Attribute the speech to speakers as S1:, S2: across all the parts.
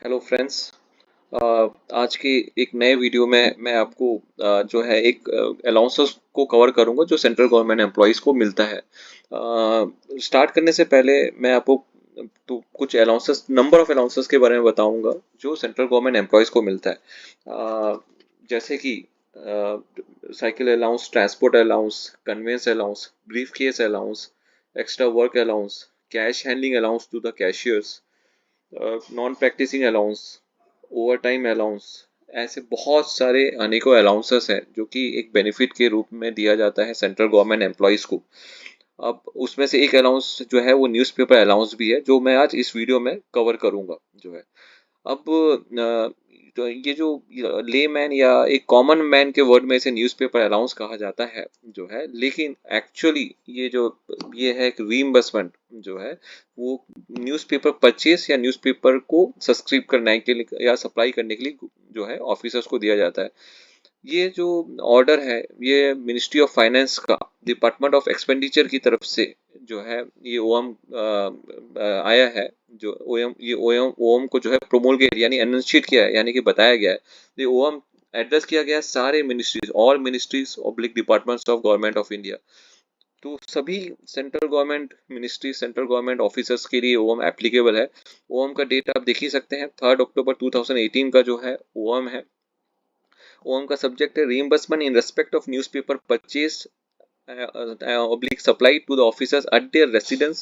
S1: Hello friends. आज की एक नए वीडियो में मैं आपको जो है एक अलाउंसेस को कवर करूंगा जो सेंट्रल गवर्नमेंट एम्प्लॉयज़ को मिलता है। स्टार्ट करने से पहले मैं आपको तो कुछ अलाउंसेस नंबर ऑफ अलाउंसेस के बारे में बताऊंगा जो सेंट्रल गवर्नमेंट एम्प्लॉयज़ को मिलता है। जैसे कि cycle allowance, transport allowance, conveyance allowance, briefcase allowance, extra work allowance, cash handling allowance to the cashiers, non practising allowance, overtime allowance. ऐसे बहुत सारे अनेकों अलाउंसेस हैं जो कि एक बेनिफिट के रूप में दिया जाता है सेंट्रल गवर्नमेंट एम्प्लॉयज़ को। अब उसमें से एक अलाउंस जो है वो न्यूज़पेपर अलाउंस भी है जो मैं आज इस वीडियो में कवर करूंगा जो है। अब तो ये जो लेमैन या एक कॉमन मैन के वर्ड में इसे न्यूज़पेपर अलाउंस कहा जाता है जो है, लेकिन एक्चुअली ये है एक रीइंबर्समेंट जो है वो न्यूज़पेपर परचेस या न्यूज़पेपर को सब्सक्राइब करने के लिए या सप्लाई करने के लिए जो है ऑफिसर्स को दिया जाता है। ये जो ऑर्डर है ये मिनिस्ट्री ऑफ फाइनेंस का डिपार्टमेंट ऑफ एक्सपेंडिचर की तरफ से जो है ये ओएम आया है। जो ओएम को जो है प्रोमोलगेट यानी एनंशिएट किया है, यानी कि बताया गया है। ये ओएम एड्रेस किया गया है सारे ministries, all ministries oblique departments of government of India. तो सभी central government ministry, central government officers के लिए ओएम एप्लीकेबल है। ओएम का डेट आप देख ही सकते हैं, 3 अक्टूबर 2018 का जो है ओएम है। ओएम का सब्जेक्ट है reimbursement in respect of newspaper purchase oblique supplied to the officers at their residence,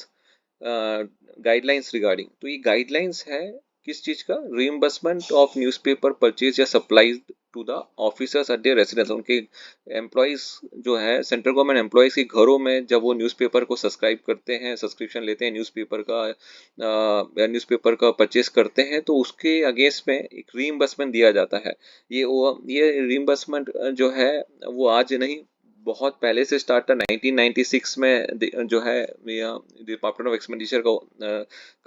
S1: guidelines regarding. तो ये गाइडलाइंस है किस चीज का? रीइंबर्समेंट ऑफ न्यूज़पेपर परचेज या supplies to the officers at their residence. उनके एम्प्लॉयज जो है सेंट्रल गवर्नमेंट एम्प्लॉयज के घरों में जब वो न्यूज़पेपर को सब्सक्राइब करते हैं, सब्सक्रिप्शन लेते हैं न्यूज़पेपर का या न्यूज़पेपर का परचेज करते हैं, तो उसके अगेंस्ट में एक रीइंबर्समेंट दिया जाता है। ये रीइंबर्समेंट जो है वो आज नहीं, बहुत पहले से स्टार्ट था। 1996 में जो है डिपार्टमेंट ऑफ एक्सपेंडिचर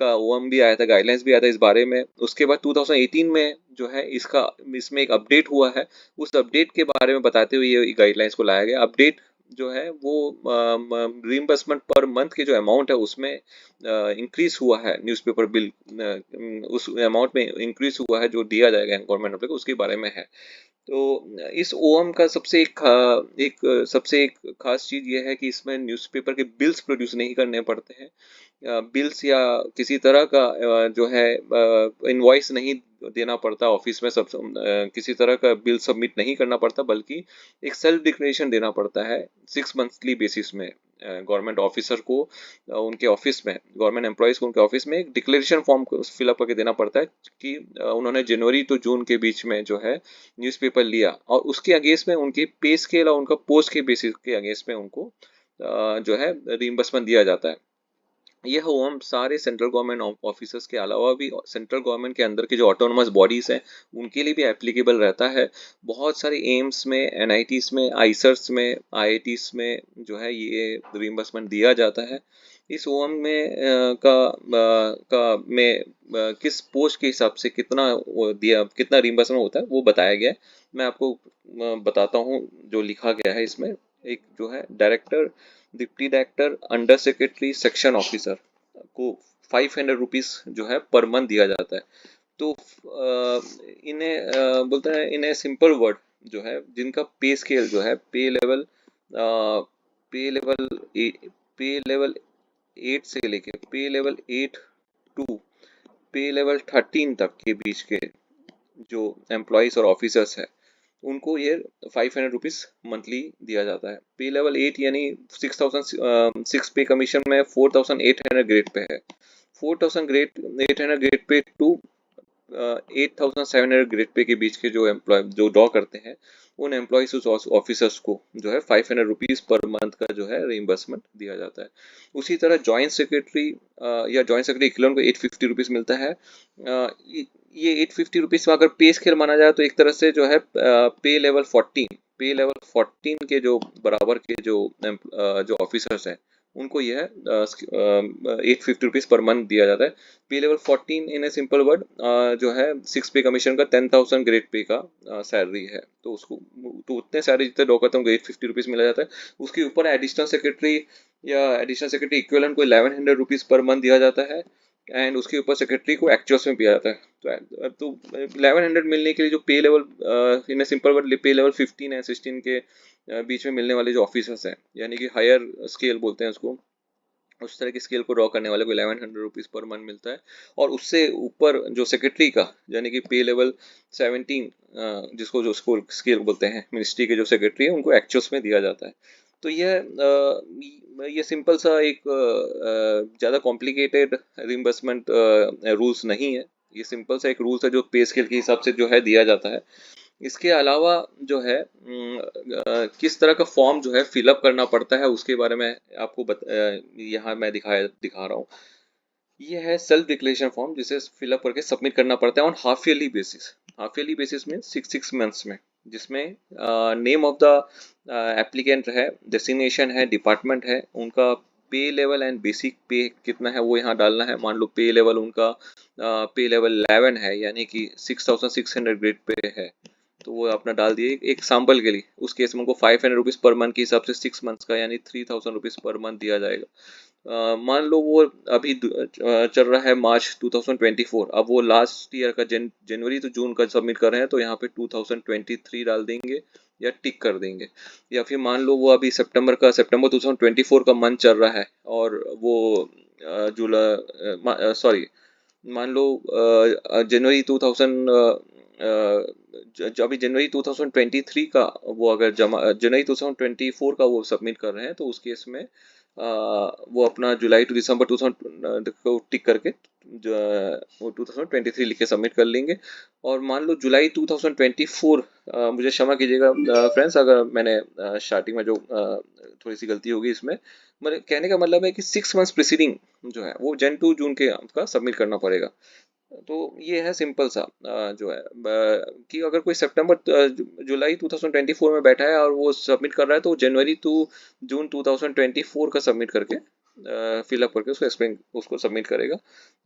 S1: का ओएम भी आया था, गाइडलाइंस भी आया था इस बारे में। उसके बाद 2018 में जो है इसमें एक अपडेट हुआ है। उस अपडेट के बारे में बताते हुए ये गाइडलाइंस को लाया गया। अपडेट जो है वो रीइंबर्समेंट पर मंथ के जो अमाउंट है उसमें इंक्रीज हुआ है। न्यूज़पेपर बिल उस अमाउंट में इंक्रीज हुआ है जो दिया जाएगा गवर्नमेंट को, उसके बारे में है। तो इस ओएम का सबसे एक खास चीज ये है कि इसमें न्यूज़पेपर के बिल्स प्रोड्यूस नहीं करने पड़ते हैं। बिल्स या किसी तरह का जो है इनवॉइस नहीं देना पड़ता ऑफिस में। किसी तरह का बिल सबमिट नहीं करना पड़ता, बल्कि एक सेल्फ डिक्लेरेशन देना पड़ता है 6 मंथली बेसिस में। गवर्नमेंट ऑफिसर को उनके ऑफिस में, गवर्नमेंट एम्प्लॉयज को उनके ऑफिस में एक डिक्लेरेशन फॉर्म फिलअप करके देना पड़ता है कि उन्होंने जनवरी टू जून के बीच में जो है न्यूज़पेपर लिया, और उसके अगेंस्ट में उनकी पे स्केल और उनका पोस्ट के बेसिस के अगेंस्ट में उनको जो है रिइंबर्समेंट दिया जाता है। यह ओम सारे सेंट्रल गवर्नमेंट ऑफिसर्स के अलावा भी सेंट्रल गवर्नमेंट के अंदर के जो ऑटोनोमस बॉडीज हैं उनके लिए भी एप्लीकेबल रहता है। बहुत सारे एम्स में, एनआईटीज में, आईसर्स में, आईआईटीज में जो है ये रिइंबर्समेंट दिया जाता है। इस ओएम में किस पोस्ट के हिसाब से कितना रिइंबर्समेंट होता है वो बताया गया है। मैं आपको बताता हूँ जो लिखा गया है इसमें। एक जो है director, deputy director, under secretary, section officer को 500 रुपीज जो है पर मंथ दिया जाता है। तो इन्हें बोलते हैं, इन्हें सिंपल वर्ड जो है जिनका पे स्केल जो है पे लेवल पे लेवल 8 से लेके पे लेवल 8 टू पे लेवल 13 तक के बीच के जो एम्प्लॉयज और ऑफिसर्स है उनको ये 500 रुपीज मंथली दिया जाता है। पे लेवल 8 यानी 6,006 पे कमीशन में 4,800 ग्रेड पे है। 4,800 grade pay to 8,700 grade pay के बीच के जो एम्प्लॉय जो ड्रॉ करते हैं उन एम्प्लॉयज ऑफिसर्स को जो है 500 रुपीज पर मंथ का जो है रिइंबर्समेंट दिया जाता है। उसी तरह जॉइंट सेक्रेटरी या जॉइंट सेक्रेटरी इक्विवेलेंट को 850 रुपीज मिलता है। ये 850 रुपीज में अगर पे स्केल माना जाए तो एक तरह से जो है पे लेवल 14 के जो बराबर के जो ऑफिसर्स हैं उनको यह 850 रुपीज पर मंथ दिया जाता है। पे level 14 in a simple word जो है 6 पे कमीशन का 10,000 ग्रेड पे का सैलरी है। तो उसको तो उतने सारे जितने ड्रॉ करते हैं 850 रुपीज मिला जाता है। उसके ऊपर एडिशनल सेक्रेटरी या एडिशनल सेक्रेटरी इक्विवेलेंट को 1,100 रुपीज पर मंथ दिया जाता है। एंड उसके ऊपर सेक्रेटरी को एक्चुअल्स में दिया जाता है। तो 1100 मिलने के लिए जो पे लेवल, इन सिंपल वर्ड, पे लेवल 15 है 16 के बीच में मिलने वाले जो ऑफिसर्स हैं, यानी कि हायर स्केल बोलते हैं उसको, उस तरह की स्केल को ड्रॉ करने वाले को 1100 रुपीज़ पर मंथ मिलता है। और उससे ऊपर जो सेक्रेटरी का, यानी कि पे लेवल 17, जिसको जो स्केल बोलते हैं, मिनिस्ट्री के जो सेक्रेटरी है उनको एक्चुअल्स में दिया जाता है। तो ये सिंपल सा एक ज़्यादा कॉम्प्लिकेटेड रिम्बर्समेंट रूल्स नहीं है। ये सिंपल सा एक रूल्स है जो पे स्केल के हिसाब से जो है दिया जाता है। इसके अलावा जो है किस तरह का फॉर्म जो है फिलअप करना पड़ता है उसके बारे में आपको यहाँ मैं दिखा रहा हूँ। ये है सेल्फ डिक्लेरेशन फॉर्म, जिसे फिलअप करके सबमिट करना पड़ता है on half yearly basis. Half yearly basis में 6 मंथ्स में, जिसमें नेम ऑफ द एप्लीकेंट है, डेसिग्नेशन है, डिपार्टमेंट है, उनका पे लेवल एंड बेसिक पे कितना है वो यहाँ डालना है। मान लो पे लेवल उनका पे लेवल 11 है, यानी कि 6600 ग्रेड पे है, तो वो अपना डाल दिए एक सैम्पल के लिए। उस केस में उनको 500 रुपीज़ पर मंथ के हिसाब से 6 मंथ्स का यानी 3000 रुपीज़ पर मंथ दिया जाएगा। मान लो वो अभी चल रहा है मार्च 2024, अब वो लास्ट ईयर का जनवरी तो जून का सबमिट कर रहे हैं, तो यहाँ पे 2023 डाल देंगे या टिक कर देंगे। या फिर मान लो वो अभी सितंबर 2024 का मंथ चल रहा है और वो जुलाई, सॉरी, मान लो जनवरी 2000, अभी जनवरी 2023 का वो अगर जनवरी 2024 का वो सबमिट कर रहे हैं, तो उस केस में वो अपना जुलाई टू दिसंबर 2000 को टिक करके वो 2023 लिख के सबमिट कर लेंगे। और मान लो जुलाई 2024, मुझे क्षमा कीजिएगा फ्रेंड्स अगर मैंने स्टार्टिंग में जो थोड़ी सी गलती होगी इसमें, मतलब कहने का मतलब है कि 6 मंथ्स प्रिसीडिंग जो है वो जन टू जून के आपका सबमिट करना पड़ेगा। तो ये है सिंपल सा जो है कि अगर कोई जुलाई 2024 में बैठा है और वो सबमिट कर रहा है, तो जनवरी टू जून 2024 का सबमिट करके फिलअप करके उसको सबमिट करेगा।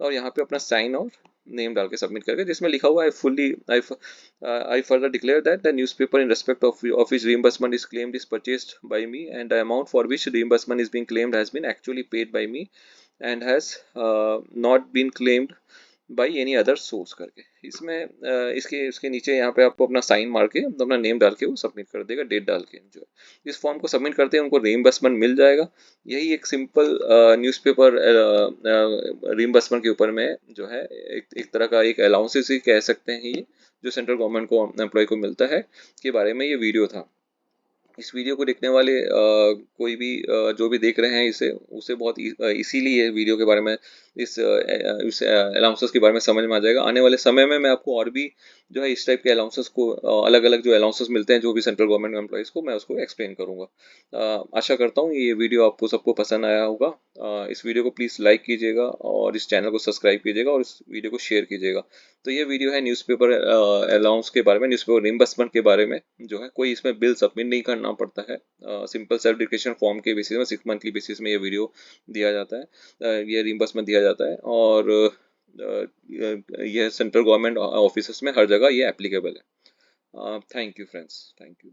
S1: और यहाँ पे अपना साइन और नेम डाल के सबमिट करेगा, जिसमें लिखा हुआ है I further declare that the newspaper in respect of his reimbursement is claimed is purchased by me and the amount for which reimbursement is being claimed has been actually paid by me and has not been claimed by any other source करके। इसमें इसके इसके नीचे यहाँ पे आपको अपना sign मार के अपना नेम डाल के वो सबमिट कर देगा, डेट डाल के। जो इस फॉर्म को सबमिट करते हैं उनको रीइंबर्समेंट मिल जाएगा। यही एक सिंपल न्यूज़पेपर रीइंबर्समेंट के ऊपर में जो है एक तरह का एक अलाउंसेस ही कह सकते हैं ये, जो सेंट्रल गवर्नमेंट को एम्प्लॉय को मिलता है, के बारे में ये वीडियो था। इस वीडियो को देखने वाले कोई भी जो भी देख रहे हैं इसे, उसे बहुत इसीलिए ये वीडियो के बारे में इस अलाउंसेस के बारे में समझ में आ जाएगा। आने वाले समय में मैं आपको और भी जो है इस टाइप के अलाउंसेस को, अलग अलग जो अलाउंसेस मिलते हैं जो भी सेंट्रल गवर्नमेंट एम्प्लॉयज़ को, मैं उसको एक्सप्लेन करूंगा। आशा करता हूँ ये वीडियो आपको सबको पसंद आया होगा। इस वीडियो को प्लीज़ लाइक कीजिएगा और इस चैनल को सब्सक्राइब कीजिएगा और इस वीडियो को शेयर कीजिएगा। तो ये वीडियो है न्यूज़पेपर अलाउंस के बारे में, न्यूज़पेपर रिइंबर्समेंट के बारे में। जो है कोई इसमें बिल सबमिट नहीं करना पड़ता है, सिंपल सेल्फ डिक्लेरेशन फॉर्म के बेसिस में 6 मंथली बेसिस में ये वीडियो दिया जाता है, ये रिइंबर्समेंट दिया जाता है। और यह सेंट्रल गवर्नमेंट ऑफिस में हर जगह ये एप्लीकेबल है। Thank you friends, thank you.